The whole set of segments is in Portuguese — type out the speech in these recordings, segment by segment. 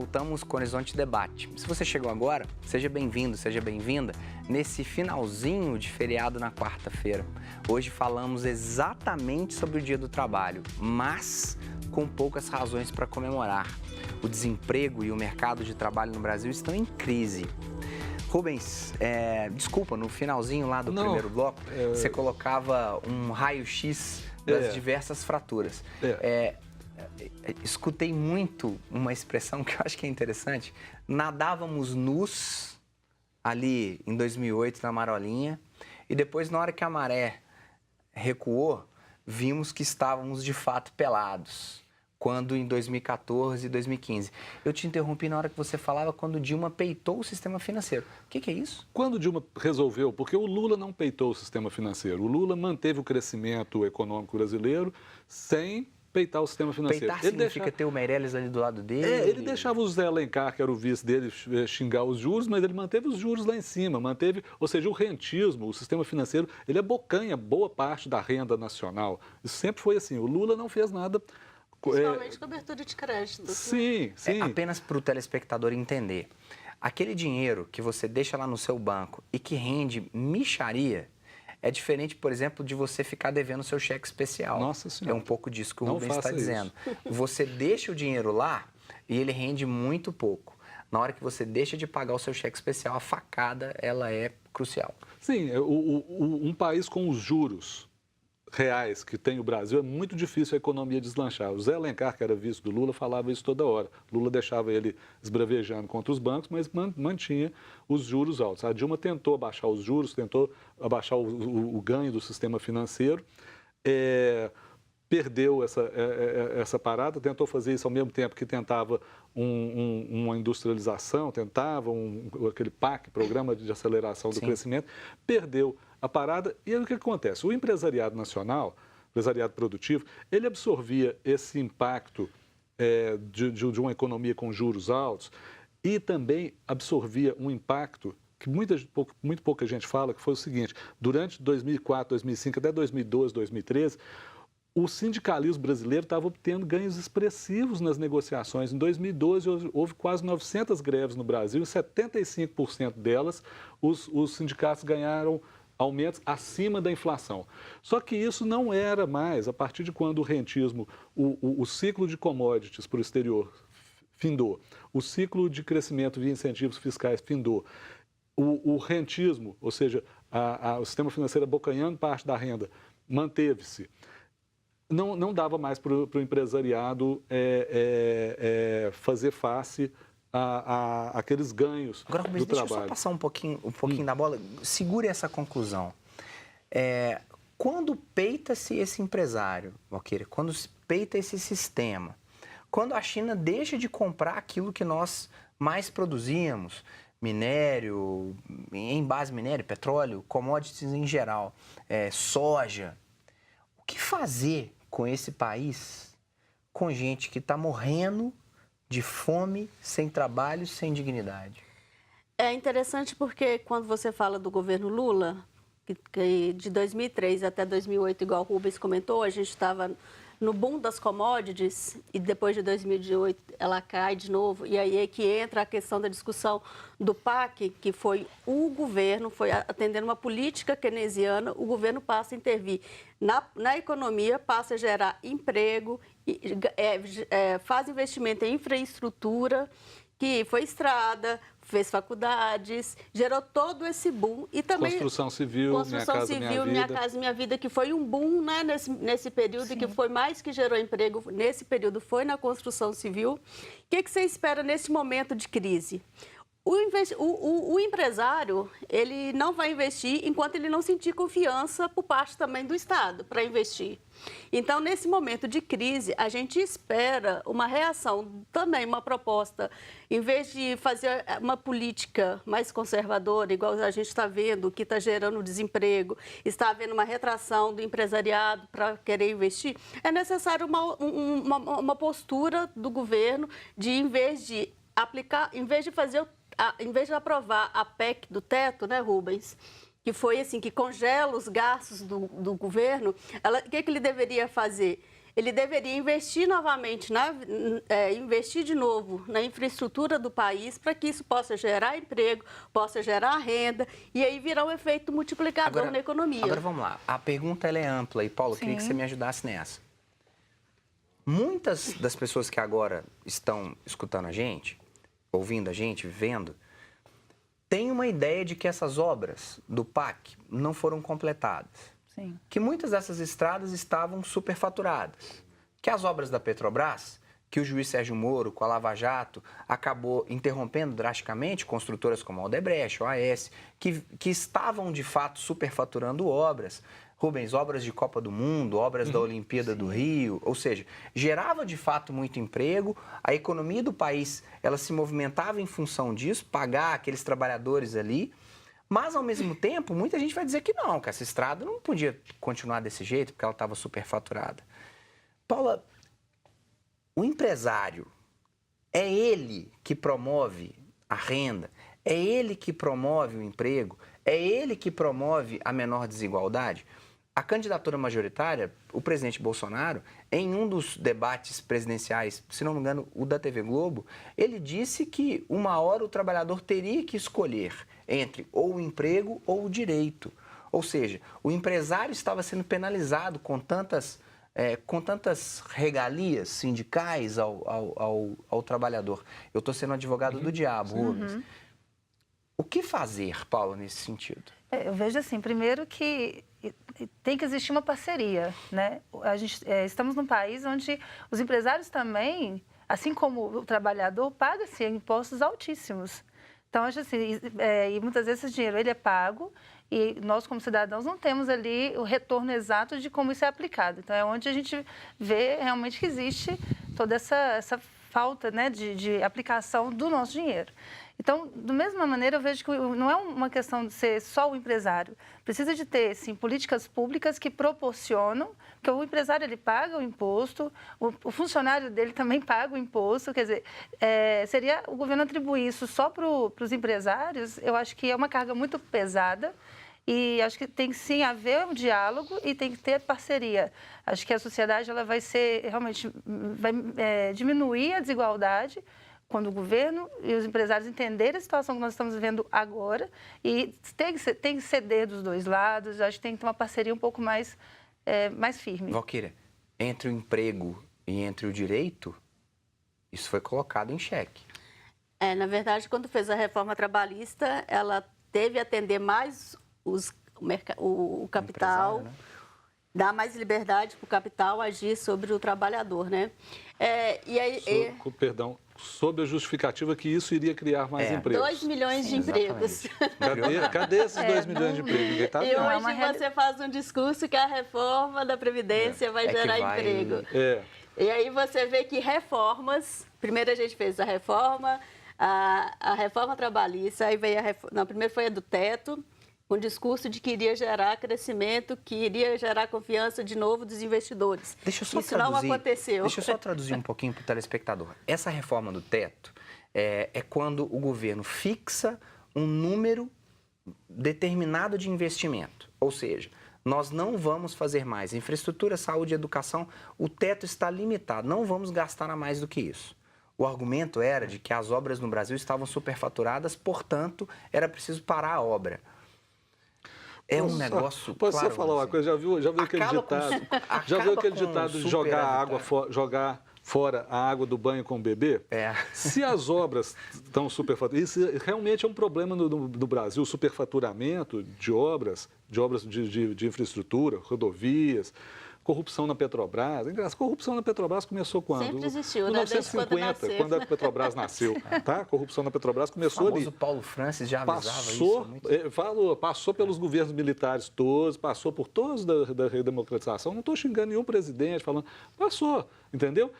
voltamos com o Horizonte Debate. Se você chegou agora, seja bem-vindo, seja bem-vinda nesse finalzinho de feriado na quarta-feira. Hoje falamos exatamente sobre o Dia do Trabalho, mas com poucas razões para comemorar. O desemprego e o mercado de trabalho no Brasil estão em crise. Rubens, desculpa, no finalzinho lá do primeiro bloco, você colocava um raio-x das diversas fraturas. Escutei muito uma expressão que eu acho que é interessante. Nadávamos nus ali em 2008 na Marolinha e depois, na hora que a maré recuou, vimos que estávamos de fato pelados. Quando em 2014 e 2015. Eu te interrompi na hora que você falava quando Dilma peitou o sistema financeiro. O que é isso? Quando Dilma resolveu, porque o Lula não peitou o sistema financeiro, o Lula manteve o crescimento econômico brasileiro sem peitar o sistema financeiro. Peitar significa ter o Meirelles ali do lado dele? Ele deixava o Zé Alencar, que era o vice dele, xingar os juros, mas ele manteve os juros lá em cima, ou seja, o rentismo, o sistema financeiro, ele abocanha boa parte da renda nacional. Isso sempre foi assim, o Lula não fez nada. Principalmente cobertura de crédito. Sim, sim. Apenas para o telespectador entender. Aquele dinheiro que você deixa lá no seu banco e que rende mixaria é diferente, por exemplo, de você ficar devendo seu cheque especial. Nossa Senhora. É um pouco disso que o Rubens está dizendo. Você deixa o dinheiro lá e ele rende muito pouco. Na hora que você deixa de pagar o seu cheque especial, a facada ela é crucial. Sim, um país com os juros reais que tem o Brasil, é muito difícil a economia deslanchar. O Zé Alencar, que era vice do Lula, falava isso toda hora. Lula deixava ele esbravejando contra os bancos, mas mantinha os juros altos. A Dilma tentou abaixar os juros, tentou abaixar o ganho do sistema financeiro, perdeu essa parada, tentou fazer isso ao mesmo tempo que tentava uma industrialização, tentava aquele PAC, Programa de Aceleração do Crescimento, perdeu a parada. E aí o que acontece? O empresariado nacional, empresariado produtivo, ele absorvia esse impacto de uma economia com juros altos e também absorvia um impacto que muito pouca gente fala, que foi o seguinte: durante 2004, 2005, até 2012, 2013, o sindicalismo brasileiro estava obtendo ganhos expressivos nas negociações. Em 2012, houve quase 900 greves no Brasil e 75% delas, os sindicatos ganharam aumentos acima da inflação. Só que isso não era mais, a partir de quando o rentismo, o ciclo de commodities para o exterior findou, o ciclo de crescimento via incentivos fiscais findou, o rentismo, ou seja, o sistema financeiro abocanhando parte da renda, manteve-se. Não dava mais para o empresariado fazer face aqueles ganhos do trabalho. Deixa eu só passar um pouquinho da bola. Segure essa conclusão. Quando peita-se esse empresário, Valquíria, quando peita esse sistema, quando a China deixa de comprar aquilo que nós mais produzíamos, minério, em base minério, petróleo, commodities em geral, soja, o que fazer com esse país, com gente que está morrendo de fome, sem trabalho, sem dignidade? É interessante porque quando você fala do governo Lula, que de 2003 até 2008, igual o Rubens comentou, a gente estava no boom das commodities e depois de 2018 ela cai de novo. E aí é que entra a questão da discussão do PAC, que foi o governo, foi atendendo uma política keynesiana, o governo passa a intervir na economia, passa a gerar emprego, faz investimento em infraestrutura, que foi estrada, fez faculdades, gerou todo esse boom. E também Construção Civil, Minha Casa Minha Vida, que foi um boom, né, nesse período. Sim. Que foi mais que gerou emprego nesse período, foi na construção civil. O que você espera nesse momento de crise? O empresário, ele não vai investir enquanto ele não sentir confiança por parte também do Estado para investir. Então, nesse momento de crise, a gente espera uma reação, também uma proposta, em vez de fazer uma política mais conservadora, igual a gente está vendo, que está gerando desemprego, está havendo uma retração do empresariado para querer investir, é necessário uma postura do governo de, em vez de aplicar, em vez de aprovar a PEC do teto, né, Rubens? que foi assim, que congela os gastos do governo, o que ele deveria fazer? Ele deveria investir novamente, investir de novo na infraestrutura do país para que isso possa gerar emprego, possa gerar renda e aí virar um efeito multiplicador na economia. Agora vamos lá, a pergunta ela é ampla e, Paulo, eu queria que você me ajudasse nessa. Muitas das pessoas que agora estão escutando a gente, ouvindo a gente, vendo, têm uma ideia de que essas obras do PAC não foram completadas. Sim. Que muitas dessas estradas estavam superfaturadas. Que as obras da Petrobras, que o juiz Sérgio Moro, com a Lava Jato, acabou interrompendo drasticamente, construtoras como a Odebrecht, a OAS, que estavam de fato superfaturando obras. Rubens, obras de Copa do Mundo, obras da Olimpíada do Rio, ou seja, gerava de fato muito emprego, a economia do país ela se movimentava em função disso, pagar aqueles trabalhadores ali. Mas, ao mesmo tempo, muita gente vai dizer que não, que essa estrada não podia continuar desse jeito, porque ela estava superfaturada. Paula, o empresário, é ele que promove a renda, é ele que promove o emprego, é ele que promove a menor desigualdade? A candidatura majoritária, o presidente Bolsonaro, em um dos debates presidenciais, se não me engano, o da TV Globo, ele disse que uma hora o trabalhador teria que escolher entre ou o emprego ou o direito. Ou seja, o empresário estava sendo penalizado com tantas regalias sindicais ao trabalhador. Eu estou sendo advogado do diabo, Rubens. O que fazer, Paulo, nesse sentido? Eu vejo assim, primeiro que tem que existir uma parceria, né? Estamos num país onde os empresários também, assim como o trabalhador, pagam-se impostos altíssimos. Então, acho assim, e muitas vezes esse dinheiro ele é pago e nós, como cidadãos, não temos ali o retorno exato de como isso é aplicado. Então, é onde a gente vê realmente que existe toda essa falta, né, de aplicação do nosso dinheiro. Então, da mesma maneira, eu vejo que não é uma questão de ser só o empresário. Precisa de ter, sim, políticas públicas que proporcionam, porque o empresário ele paga o imposto, o funcionário dele também paga o imposto, quer dizer, seria o governo atribuir isso só para os empresários, eu acho que é uma carga muito pesada. E acho que tem que sim haver um diálogo e tem que ter parceria. Acho que a sociedade ela vai ser realmente diminuir a desigualdade quando o governo e os empresários entenderem a situação que nós estamos vivendo agora e tem que ceder dos dois lados. Acho que tem que ter uma parceria um pouco mais firme. Valquíria, entre o emprego e entre o direito, isso foi colocado em xeque. Na verdade, quando fez a reforma trabalhista, ela teve a atender mais o capital, né? Dar mais liberdade para o capital agir sobre o trabalhador, né? Perdão, sob a justificativa que isso iria criar mais empregos. 2 milhões de empregos. Cadê esses 2 milhões de empregos? Tá e hoje você faz um discurso que a reforma da Previdência vai gerar emprego. E aí você vê que reformas... Primeiro a gente fez a reforma trabalhista, aí veio primeiro foi a do teto, com o discurso de que iria gerar crescimento, que iria gerar confiança de novo dos investidores. Isso não aconteceu. Deixa eu só traduzir um pouquinho para o telespectador. Essa reforma do teto é quando o governo fixa um número determinado de investimento. Ou seja, nós não vamos fazer mais infraestrutura, saúde e educação, o teto está limitado, não vamos gastar a mais do que isso. O argumento era de que as obras no Brasil estavam superfaturadas, portanto, era preciso parar a obra. É um negócio... Posso só falar uma coisa? Já viu aquele ditado? Já viu aquele ditado de jogar fora a água do banho com o bebê? Se as obras estão superfaturadas... Isso realmente é um problema do Brasil, o superfaturamento de obras de infraestrutura, rodovias... Corrupção na Petrobras. A corrupção na Petrobras começou quando? Sempre existiu, 1950, quando a Petrobras nasceu. Tá? A corrupção na Petrobras começou ali. O Paulo Francis já avisava isso. Passou pelos governos militares todos, passou por todos da redemocratização. Não estou xingando nenhum presidente, falando. Passou, entendeu?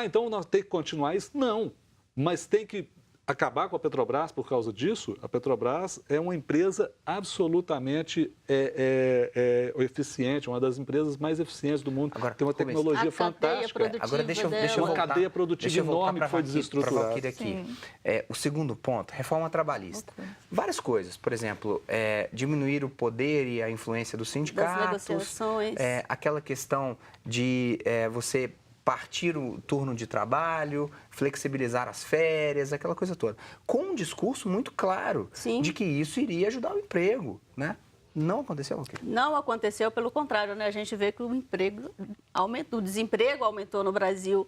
Então nós temos que continuar isso? Não. Mas tem que acabar com a Petrobras por causa disso, a Petrobras é uma empresa absolutamente eficiente, uma das empresas mais eficientes do mundo. Agora, tem uma tecnologia fantástica. Agora deixa eu uma voltar, cadeia produtiva enorme que foi desestruturada. Aqui. O segundo ponto, reforma trabalhista. Várias coisas, por exemplo, diminuir o poder e a influência dos sindicatos. Das negociações. Aquela questão de você partir o turno de trabalho, flexibilizar as férias, aquela coisa toda. Com um discurso muito claro de que isso iria ajudar o emprego, né? Não aconteceu, Valquíria? Não aconteceu, pelo contrário, né? A gente vê que o emprego aumentou, o desemprego aumentou no Brasil.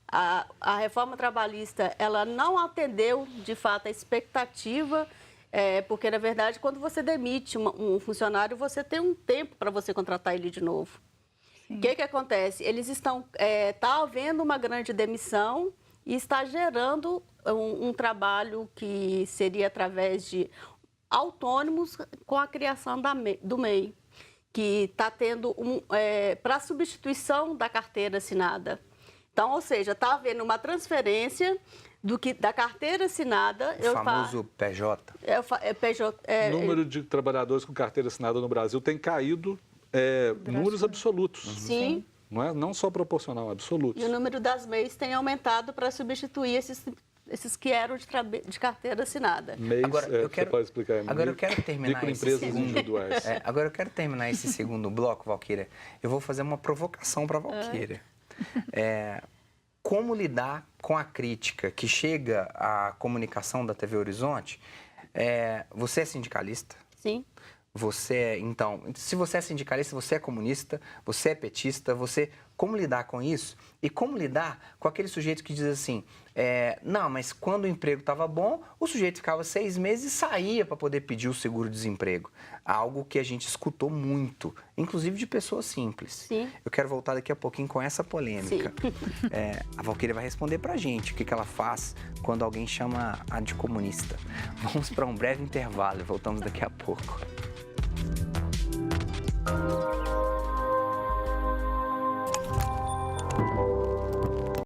A reforma trabalhista, ela não atendeu, de fato, a expectativa, porque, na verdade, quando você demite um funcionário, você tem um tempo para você contratar ele de novo. O que acontece? Eles estão... Está havendo uma grande demissão e está gerando um trabalho que seria através de autônomos com a criação do MEI, que está tendo para substituição da carteira assinada. Então, ou seja, está havendo uma transferência da carteira assinada... O famoso PJ. O número de trabalhadores com carteira assinada no Brasil tem caído... números absolutos. Sim. Não só proporcional, absolutos. E o número das MEIs tem aumentado para substituir esses que eram de carteira assinada. MEIs, agora, você pode explicar. Agora eu quero terminar microempresas individuais. Agora eu quero terminar esse segundo bloco, Valquíria. Eu vou fazer uma provocação para a Valquíria. Como lidar com a crítica que chega à comunicação da TV Horizonte? Você é sindicalista? Sim. Então, se você é sindicalista, você é comunista, você é petista, como lidar com isso? E como lidar com aquele sujeito que diz assim, não, mas quando o emprego estava bom, o sujeito ficava 6 meses e saía para poder pedir o seguro-desemprego. Algo que a gente escutou muito, inclusive de pessoas simples. Sim. Eu quero voltar daqui a pouquinho com essa polêmica. A Valquíria vai responder para a gente o que ela faz quando alguém chama a de comunista. Vamos para um breve intervalo e voltamos daqui a pouco.